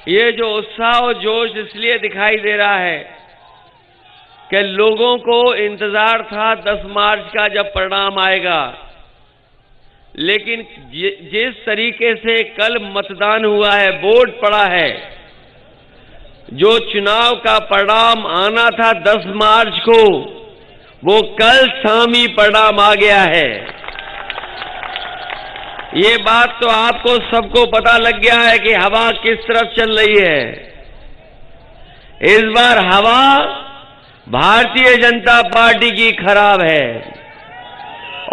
ये जो उत्साह और जोश इसलिए दिखाई दे रहा है कि लोगों को इंतजार था 10 मार्च का जब परिणाम आएगा, लेकिन जिस तरीके से कल मतदान हुआ है, वोट पड़ा है, जो चुनाव का परिणाम आना था 10 मार्च को, वो कल शाम ही परिणाम आ गया है। ये बात तो आपको सबको पता लग गया है कि हवा किस तरफ चल रही है। इस बार हवा भारतीय जनता पार्टी की खराब है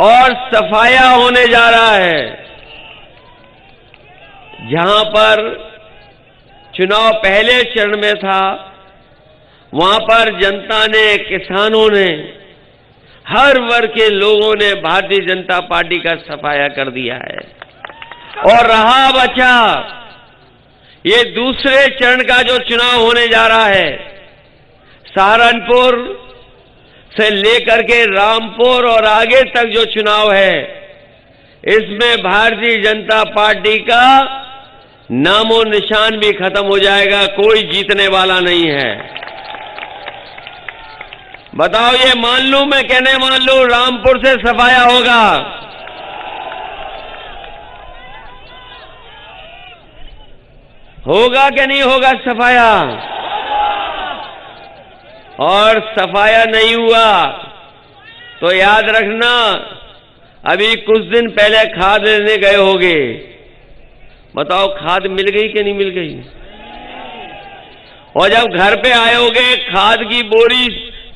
और सफाया होने जा रहा है। जहां पर चुनाव पहले चरण में था, वहां पर जनता ने, किसानों ने, हर वर्ग के लोगों ने भारतीय जनता पार्टी का सफाया कर दिया है। और रहा बचा ये दूसरे चरण का जो चुनाव होने जा रहा है, सहारनपुर से लेकर के रामपुर और आगे तक जो चुनाव है, इसमें भारतीय जनता पार्टी का नामो निशान भी खत्म हो जाएगा, कोई जीतने वाला नहीं है। बताओ, ये मान लूं, मैं कहने मान लूं रामपुर से सफाया होगा? होगा कि नहीं होगा सफाया? और सफाया नहीं हुआ तो याद रखना, अभी कुछ दिन पहले खाद लेने गए होगे। बताओ, खाद मिल गई कि नहीं मिल गई? और जब घर पे आए होगे, खाद की बोरी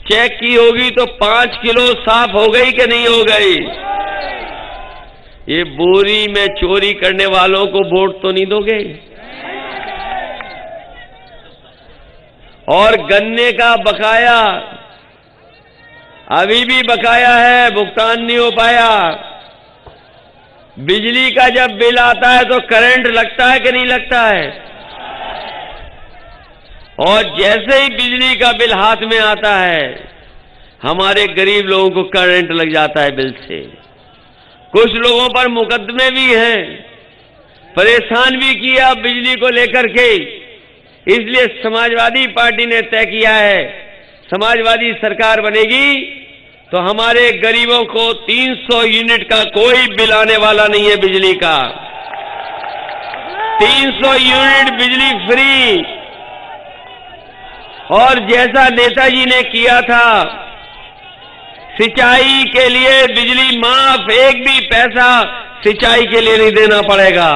चेक की होगी तो 5 किलो साफ हो गई कि नहीं हो गई? ये बोरी में चोरी करने वालों को वोट तो नहीं दोगे? और गन्ने का बकाया अभी भी बकाया है, भुगतान नहीं हो पाया। बिजली का जब बिल आता है तो करंट लगता है कि नहीं लगता है? और जैसे ही बिजली का बिल हाथ में आता है, हमारे गरीब लोगों को करंट लग जाता है बिल से। कुछ लोगों पर मुकदमे भी हैं, परेशान भी किया बिजली को लेकर के। इसलिए समाजवादी पार्टी ने तय किया है, समाजवादी सरकार बनेगी तो हमारे गरीबों को 300 यूनिट का कोई बिल आने वाला नहीं है बिजली का। 300 यूनिट बिजली फ्री। और जैसा नेताजी ने किया था, सिंचाई के लिए बिजली माफ, एक भी पैसा सिंचाई के लिए नहीं देना पड़ेगा।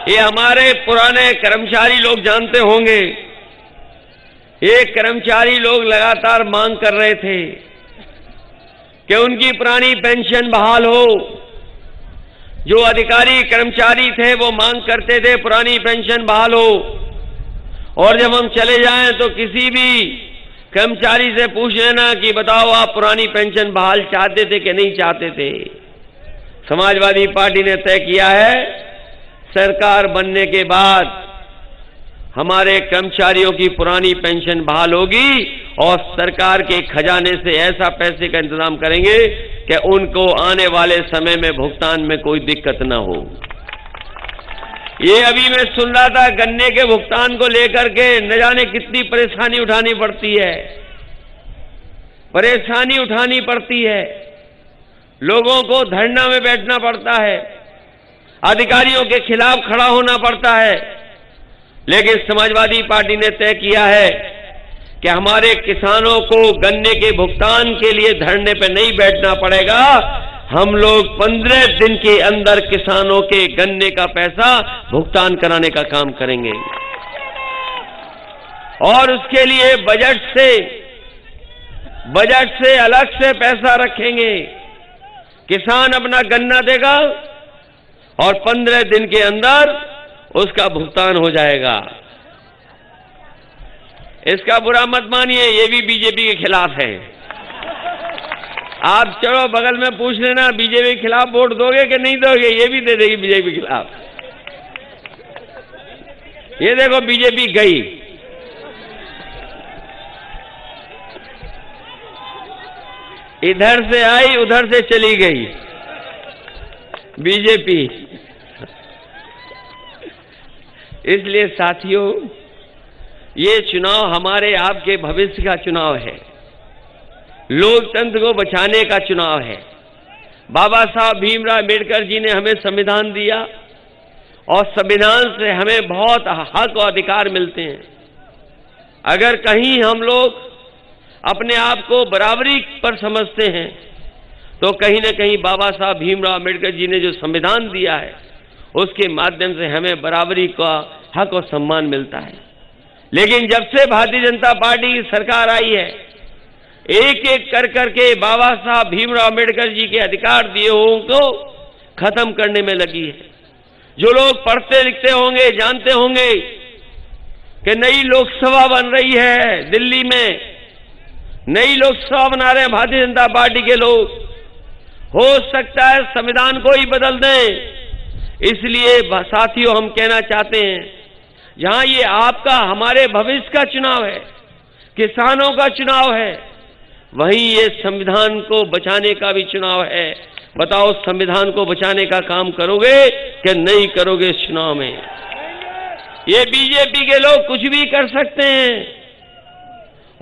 ये हमारे पुराने कर्मचारी लोग जानते होंगे। ये कर्मचारी लोग लगातार मांग कर रहे थे कि उनकी पुरानी पेंशन बहाल हो। जो अधिकारी कर्मचारी थे वो मांग करते थे पुरानी पेंशन बहाल हो, और जब हम चले जाएं तो किसी भी कर्मचारी से पूछ लेना कि बताओ आप पुरानी पेंशन बहाल चाहते थे कि नहीं चाहते थे। समाजवादी पार्टी ने तय किया है, सरकार बनने के बाद हमारे कर्मचारियों की पुरानी पेंशन बहाल होगी और सरकार के खजाने से ऐसा पैसे का इंतजाम करेंगे कि उनको आने वाले समय में भुगतान में कोई दिक्कत न हो। ये अभी मैं सुन रहा था, गन्ने के भुगतान को लेकर के न जाने कितनी परेशानी उठानी पड़ती है। परेशानी उठानी पड़ती है, लोगों को धरना में बैठना पड़ता है, अधिकारियों के खिलाफ खड़ा होना पड़ता है। लेकिन समाजवादी पार्टी ने तय किया है कि हमारे किसानों को गन्ने के भुगतान के लिए धरने पर नहीं बैठना पड़ेगा। हम लोग 15 दिन के अंदर किसानों के गन्ने का पैसा भुगतान कराने का काम करेंगे। और उसके लिए बजट से अलग से पैसा रखेंगे। किसान अपना गन्ना देगा और 15 दिन के अंदर उसका भुगतान हो जाएगा। इसका बुरा मत मानिए, ये भी बीजेपी के खिलाफ है। आप चलो बगल में पूछ लेना, बीजेपी के खिलाफ वोट दोगे कि नहीं दोगे? ये भी दे देगी बीजेपी के खिलाफ। ये देखो बीजेपी गई। इधर से आई उधर से चली गई बीजेपी। इसलिए साथियों, ये चुनाव हमारे आपके भविष्य का चुनाव है, लोकतंत्र को बचाने का चुनाव है। बाबा साहब भीमराव अम्बेडकर जी ने हमें संविधान दिया और संविधान से हमें बहुत हक और अधिकार मिलते हैं। अगर कहीं हम लोग अपने आप को बराबरी पर समझते हैं तो कहीं न कहीं बाबा साहब भीमराव अम्बेडकर जी ने जो संविधान दिया है उसके माध्यम से हमें बराबरी का हक और सम्मान मिलता है। लेकिन जब से भारतीय जनता पार्टी की सरकार आई है, एक एक कर करके बाबा साहब भीमराव अम्बेडकर जी के अधिकार दिए हुओं को खत्म करने में लगी है। जो लोग पढ़ते लिखते होंगे जानते होंगे कि नई लोकसभा बन रही है दिल्ली में, नई लोकसभा बना रहे हैं भारतीय जनता पार्टी के लोग। हो सकता है संविधान को ही बदल दें। इसलिए साथियों, हम कहना चाहते हैं, जहां ये आपका हमारे भविष्य का चुनाव है, किसानों का चुनाव है, वहीं ये संविधान को बचाने का भी चुनाव है। बताओ, संविधान को बचाने का काम करोगे कि नहीं करोगे इस चुनाव में? ये बीजेपी के लोग कुछ भी कर सकते हैं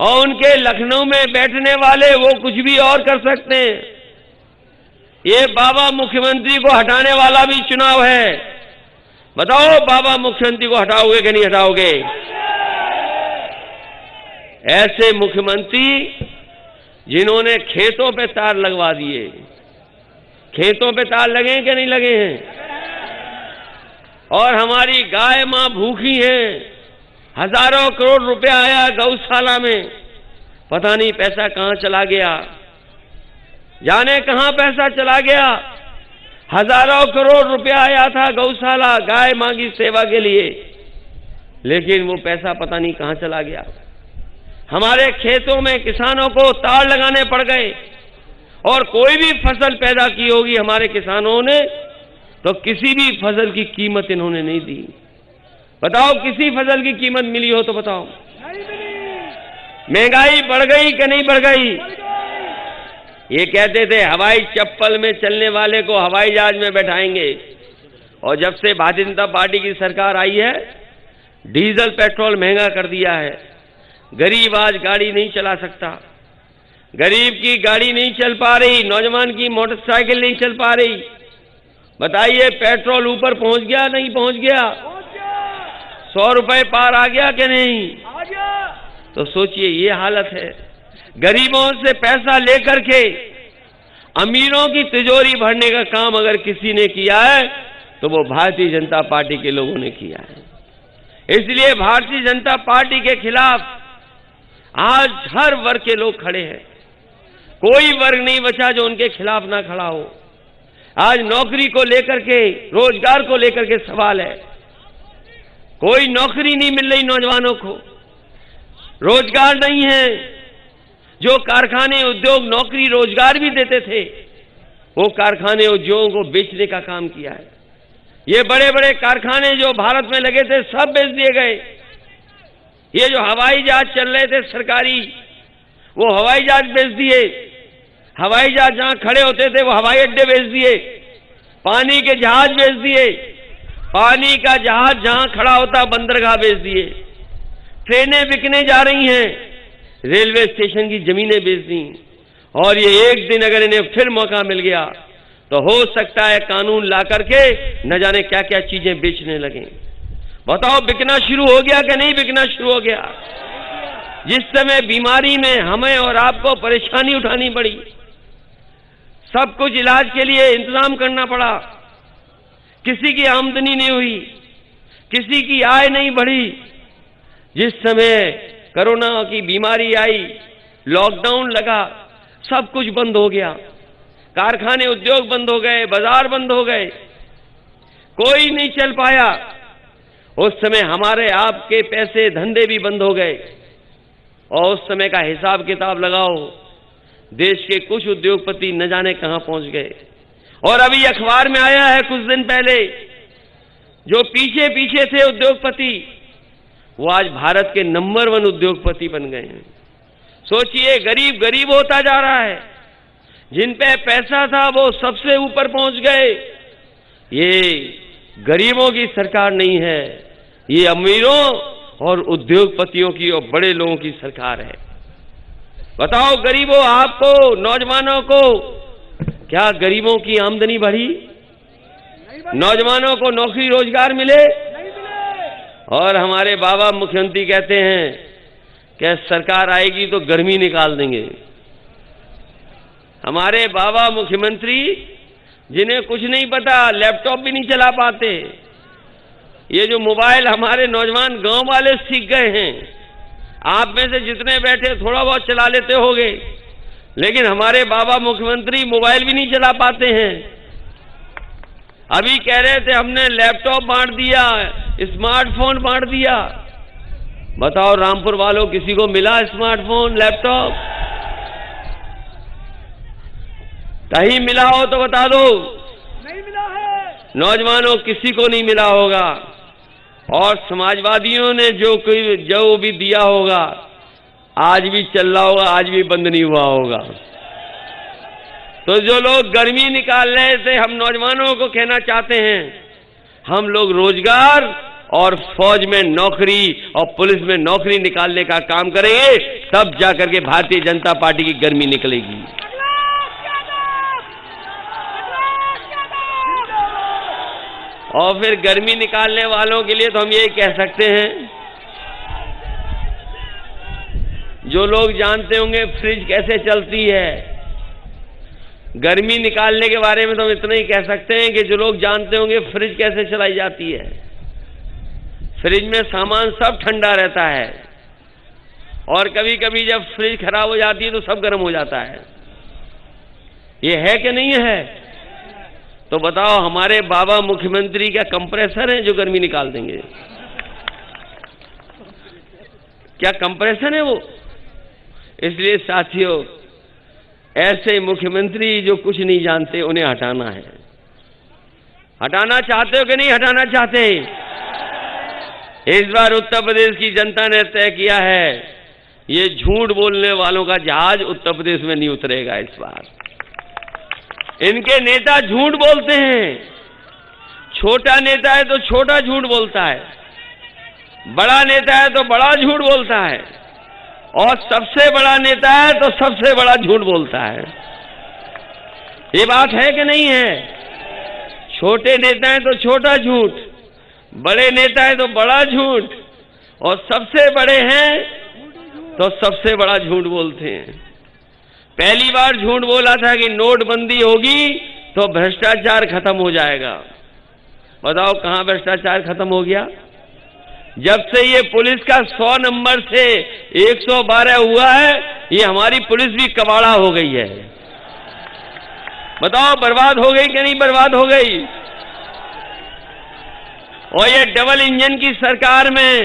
और उनके लखनऊ में बैठने वाले वो कुछ भी और कर सकते हैं। ये बाबा मुख्यमंत्री को हटाने वाला भी चुनाव है। बताओ, बाबा मुख्यमंत्री को हटाओगे कि नहीं हटाओगे? ऐसे मुख्यमंत्री जिन्होंने खेतों पे तार लगवा दिए, खेतों पे तार लगे कि नहीं लगे हैं? और हमारी गाय मां भूखी हैं, हजारों करोड़ रुपया आया गौशाला में, पता नहीं पैसा कहां चला गया, जाने कहां पैसा चला गया। हजारों करोड़ रुपया आया था गौशाला गाय मां की सेवा के लिए, लेकिन वो पैसा पता नहीं कहां चला गया। हमारे खेतों में किसानों को तार लगाने पड़ गए और कोई भी फसल पैदा की होगी हमारे किसानों ने तो किसी भी फसल की कीमत इन्होंने नहीं दी। बताओ, किसी फसल की कीमत मिली हो तो बताओ? महंगाई बढ़ गई कि नहीं बढ़ गई? ये कहते थे हवाई चप्पल में चलने वाले को हवाई जहाज में बैठाएंगे, और जब से भारतीय जनता पार्टी की सरकार आई है डीजल पेट्रोल महंगा कर दिया है। गरीब आज गाड़ी नहीं चला सकता, गरीब की गाड़ी नहीं चल पा रही, नौजवान की मोटरसाइकिल नहीं चल पा रही। बताइए, पेट्रोल ऊपर पहुंच गया नहीं पहुंच गया? 100 रुपए पार आ गया कि नहीं? आ गया। तो सोचिए, ये हालत है। गरीबों से पैसा लेकर के अमीरों की तिजोरी भरने का काम अगर किसी ने किया है तो वो भारतीय जनता पार्टी के लोगों ने किया है। इसलिए भारतीय जनता पार्टी के खिलाफ आज हर वर्ग के लोग खड़े हैं। कोई वर्ग नहीं बचा जो उनके खिलाफ ना खड़ा हो। आज नौकरी को लेकर के, रोजगार को लेकर के सवाल है। कोई नौकरी नहीं मिल रही नौजवानों को, रोजगार नहीं है। जो कारखाने उद्योग नौकरी रोजगार भी देते थे वो कारखाने उद्योगों को बेचने का काम किया है। ये बड़े बड़े कारखाने जो भारत में लगे थे सब बेच दिए गए। ये जो हवाई जहाज चल रहे थे सरकारी, वो हवाई जहाज बेच दिए। हवाई जहाज जहां खड़े होते थे वो हवाई अड्डे बेच दिए। पानी के जहाज बेच दिए। पानी का जहाज जहां खड़ा होता बंदरगाह बेच दिए। ट्रेनें बिकने जा रही हैं, रेलवे स्टेशन की जमीनें बेच दी। और ये एक दिन अगर इन्हें फिर मौका मिल गया तो हो सकता है कानून ला करके न जाने क्या क्या चीजें बेचने लगे। बताओ, बिकना शुरू हो गया कि नहीं बिकना शुरू हो गया? जिस समय बीमारी में हमें और आपको परेशानी उठानी पड़ी, सब कुछ इलाज के लिए इंतजाम करना पड़ा, किसी की आमदनी नहीं हुई, किसी की आय नहीं बढ़ी। जिस समय कोरोना की बीमारी आई, लॉकडाउन लगा, सब कुछ बंद हो गया, कारखाने उद्योग बंद हो गए, बाजार बंद हो गए, कोई नहीं चल पाया। उस समय हमारे आपके पैसे धंधे भी बंद हो गए। और उस समय का हिसाब किताब लगाओ, देश के कुछ उद्योगपति न जाने कहां पहुंच गए। और अभी अखबार में आया है कुछ दिन पहले, जो पीछे पीछे थे उद्योगपति वो आज भारत के नंबर 1 उद्योगपति बन गए हैं। सोचिए, गरीब गरीब होता जा रहा है, जिन पे पैसा था वो सबसे ऊपर पहुंच गए। ये गरीबों की सरकार नहीं है, ये अमीरों और उद्योगपतियों की और बड़े लोगों की सरकार है। बताओ गरीबों, आपको, नौजवानों को, क्या गरीबों की आमदनी बढ़ी? नौजवानों को नौकरी रोजगार मिले? और हमारे बाबा मुख्यमंत्री कहते हैं कि सरकार आएगी तो गर्मी निकाल देंगे। हमारे बाबा मुख्यमंत्री, जिन्हें कुछ नहीं पता, लैपटॉप भी नहीं चला पाते। ये जो मोबाइल हमारे नौजवान गांव वाले सीख गए हैं, आप में से जितने बैठे थोड़ा बहुत चला लेते होंगे, लेकिन हमारे बाबा मुख्यमंत्री मोबाइल भी नहीं चला पाते हैं। अभी कह रहे थे हमने लैपटॉप बांट दिया, स्मार्टफोन बांट दिया। बताओ रामपुर वालों, किसी को मिला स्मार्टफोन, लैपटॉप? कहीं मिला हो तो बता दो। नहीं मिला है। नौजवानों, किसी को नहीं मिला होगा। और समाजवादियों ने जो भी दिया होगा, आज भी चल रहा होगा, आज भी बंद नहीं हुआ होगा। तो जो लोग गर्मी निकाल रहे थे, हम नौजवानों को कहना चाहते हैं, हम लोग रोजगार और फौज में नौकरी और पुलिस में नौकरी निकालने का काम करेंगे, तब जाकर के भारतीय जनता पार्टी की गर्मी निकलेगी। और फिर गर्मी निकालने वालों के लिए तो हम ये कह सकते हैं, जो लोग जानते होंगे फ्रिज कैसे चलती है, गर्मी निकालने के बारे में तो हम इतना ही कह सकते हैं कि जो लोग जानते होंगे फ्रिज कैसे चलाई जाती है। फ्रिज में सामान सब ठंडा रहता है, और कभी कभी जब फ्रिज खराब हो जाती है तो सब गर्म हो जाता है। ये है कि नहीं है? तो बताओ, हमारे बाबा मुख्यमंत्री क्या कंप्रेसर है जो गर्मी निकाल देंगे? क्या कंप्रेसर है वो? इसलिए साथियों, ऐसे मुख्यमंत्री जो कुछ नहीं जानते, उन्हें हटाना है। हटाना चाहते हो कि नहीं हटाना चाहते? इस बार उत्तर प्रदेश की जनता ने तय किया है, ये झूठ बोलने वालों का जहाज उत्तर प्रदेश में नहीं उतरेगा इस बार। इनके नेता झूठ बोलते हैं। छोटा नेता है तो छोटा झूठ बोलता है, बड़ा नेता है तो बड़ा झूठ बोलता है, और सबसे बड़ा नेता है तो सबसे बड़ा झूठ बोलता है। ये बात है कि नहीं है? छोटे नेता है तो छोटा झूठ, बड़े नेता है तो बड़ा झूठ, और सबसे बड़े हैं तो सबसे बड़ा झूठ बोलते हैं। पहली बार झूठ बोला था कि नोटबंदी होगी तो भ्रष्टाचार खत्म हो जाएगा। बताओ कहां भ्रष्टाचार खत्म हो गया? जब से ये पुलिस का 100 नंबर से 112 हुआ है, ये हमारी पुलिस भी कबाड़ा हो गई है। बताओ बर्बाद हो गई कि नहीं बर्बाद हो गई? और ये डबल इंजन की सरकार में,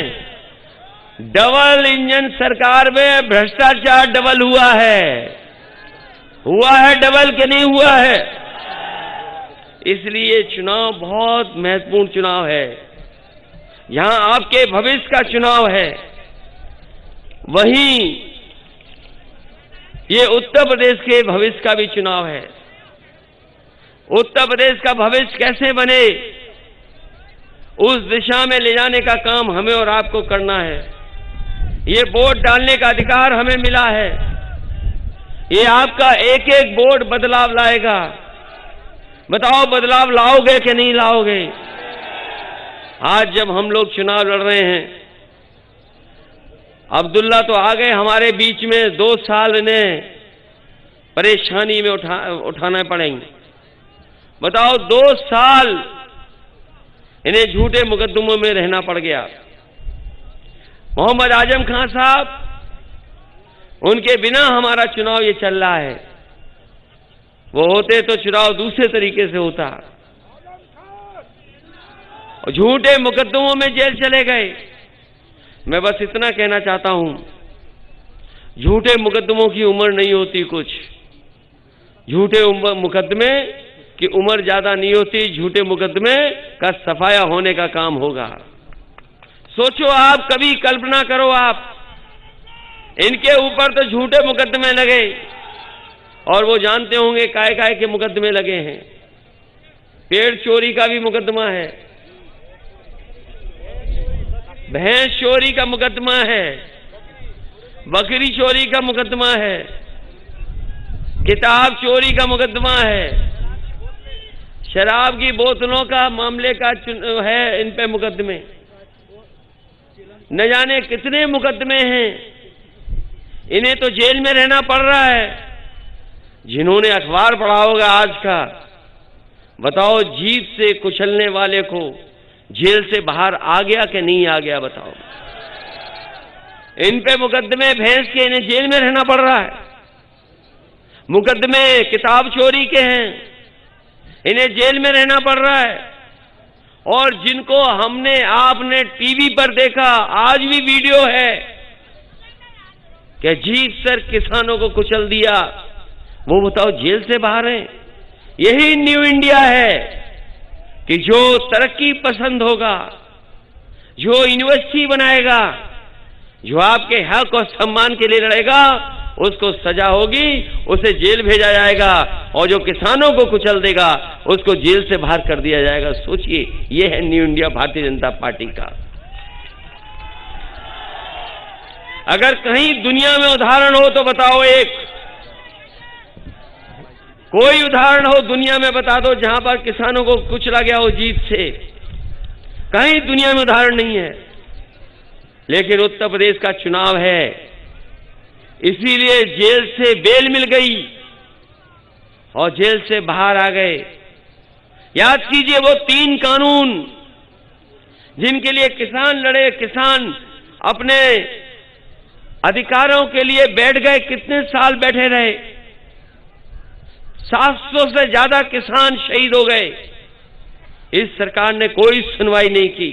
डबल इंजन सरकार में भ्रष्टाचार डबल हुआ है डबल के नहीं हुआ है? इसलिए चुनाव बहुत महत्वपूर्ण चुनाव है। यहां आपके भविष्य का चुनाव है। वहीं ये उत्तर प्रदेश के भविष्य का भी चुनाव है। उत्तर प्रदेश का भविष्य कैसे बने, उस दिशा में ले जाने का काम हमें और आपको करना है। ये वोट डालने का अधिकार हमें मिला है। ये आपका एक एक वोट बदलाव लाएगा। बताओ बदलाव लाओगे कि नहीं लाओगे? आज जब हम लोग चुनाव लड़ रहे हैं, अब्दुल्ला तो आ गए हमारे बीच में, 2 साल इन्हें परेशानी में उठाना पड़ेंगे। बताओ 2 साल इन्हें झूठे मुकदमों में रहना पड़ गया। मोहम्मद आजम खान साहब, उनके बिना हमारा चुनाव ये चल रहा है। वो होते तो चुनाव दूसरे तरीके से होता। और झूठे मुकदमों में जेल चले गए। मैं बस इतना कहना चाहता हूं, झूठे मुकदमों की उम्र नहीं होती कुछ। झूठे मुकदमे की उम्र ज्यादा नहीं होती। झूठे मुकदमे का सफाया होने का काम होगा। सोचो आप, कभी कल्पना करो आप, इनके ऊपर तो झूठे मुकदमे लगे, और वो जानते होंगे काय काय के मुकदमे लगे हैं। पेड़ चोरी का भी मुकदमा है, भैंस चोरी का मुकदमा है, बकरी चोरी का मुकदमा है, किताब चोरी का मुकदमा है, शराब की बोतलों का मामले का है, इन पे मुकदमे, न जाने कितने मुकदमे हैं। इन्हें तो जेल में रहना पड़ रहा है। जिन्होंने अखबार पढ़ा होगा आज का, बताओ जीत से कुचलने वाले को जेल से बाहर आ गया कि नहीं आ गया, बताओ। इन पे मुकदमे भैंस के, इन्हें जेल में रहना पड़ रहा है। मुकदमे किताब चोरी के हैं, इन्हें जेल में रहना पड़ रहा है। और जिनको हमने आपने टीवी पर देखा, आज भी वीडियो है कि जीत सर किसानों को कुचल दिया, वो बताओ जेल से बाहर हैं। यही न्यू इंडिया है कि जो तरक्की पसंद होगा, जो यूनिवर्सिटी बनाएगा, जो आपके हक और सम्मान के लिए लड़ेगा, उसको सजा होगी, उसे जेल भेजा जाएगा। और जो किसानों को कुचल देगा, उसको जेल से बाहर कर दिया जाएगा। सोचिए, ये है new India Bharatiya Janata party का। अगर कहीं दुनिया में उदाहरण हो तो बताओ, एक कोई उदाहरण हो दुनिया में, बता दो जहां पर किसानों को कुचला गया हो जीत से। कहीं दुनिया में उदाहरण नहीं है। लेकिन उत्तर प्रदेश का चुनाव है, इसीलिए जेल से बेल मिल गई और जेल से बाहर आ गए। याद कीजिए, वो 3 कानून जिनके लिए किसान लड़े, किसान अपने अधिकारों के लिए बैठ गए, कितने साल बैठे रहे। 700 से ज्यादा किसान शहीद हो गए। इस सरकार ने कोई सुनवाई नहीं की।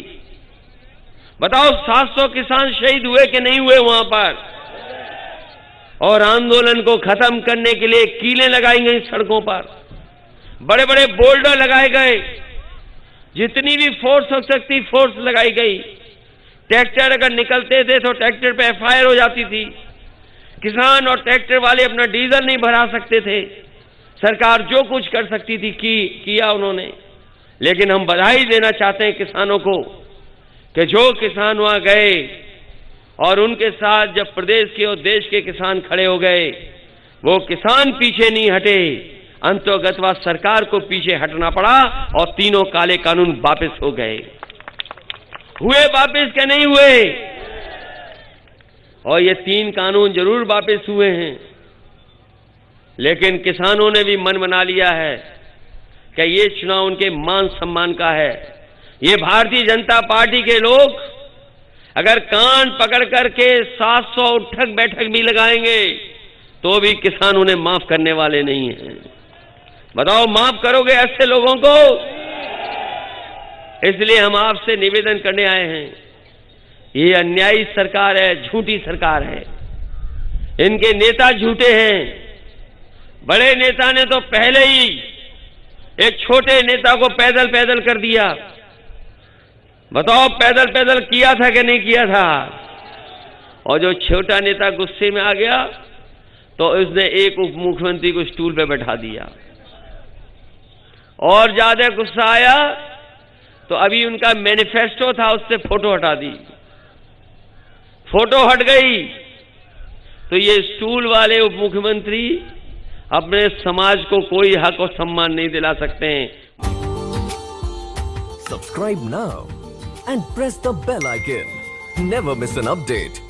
बताओ 700 किसान शहीद हुए कि नहीं हुए वहां पर? और आंदोलन को खत्म करने के लिए कीलें लगाई गई सड़कों पर, बड़े बड़े बोल्डर लगाए गए, जितनी भी फोर्स हो सकती फोर्स लगाई गई। ट्रैक्टर अगर निकलते थे तो ट्रैक्टर पे एफआईआर हो जाती थी। किसान और ट्रैक्टर वाले अपना डीजल नहीं भरा सकते थे। सरकार जो कुछ कर सकती थी किया उन्होंने। लेकिन हम बधाई देना चाहते हैं किसानों को कि जो किसान वहां गए और उनके साथ जब प्रदेश के और देश के किसान खड़े हो गए, वो किसान पीछे नहीं हटे। अंतोगतवा सरकार को पीछे हटना पड़ा और 3 काले कानून वापस हो गए। हुए वापस के नहीं हुए? और ये 3 कानून जरूर वापस हुए हैं। लेकिन किसानों ने भी मन बना लिया है कि ये चुनाव उनके मान सम्मान का है। ये भारतीय जनता पार्टी के लोग अगर कान पकड़ करके 700 उठक बैठक भी लगाएंगे तो भी किसान उन्हें माफ करने वाले नहीं हैं। बताओ, माफ करोगे ऐसे लोगों को? इसलिए हम आपसे निवेदन करने आए हैं। ये अन्यायी सरकार है, झूठी सरकार है। इनके नेता झूठे हैं। बड़े नेता ने तो पहले ही एक छोटे नेता को पैदल पैदल कर दिया। बताओ, पैदल पैदल किया था कि नहीं किया था? और जो छोटा नेता गुस्से में आ गया तो उसने एक उप मुख्यमंत्री को स्टूल पे बैठा दिया। और ज्यादा गुस्सा आया तो अभी उनका मैनिफेस्टो था, उससे फोटो हटा दी। फोटो हट गई तो ये स्टूल वाले उप मुख्यमंत्री अपने समाज को कोई हक और सम्मान नहीं दिला सकते हैं। Subscribe now and press the bell icon. Never miss an update.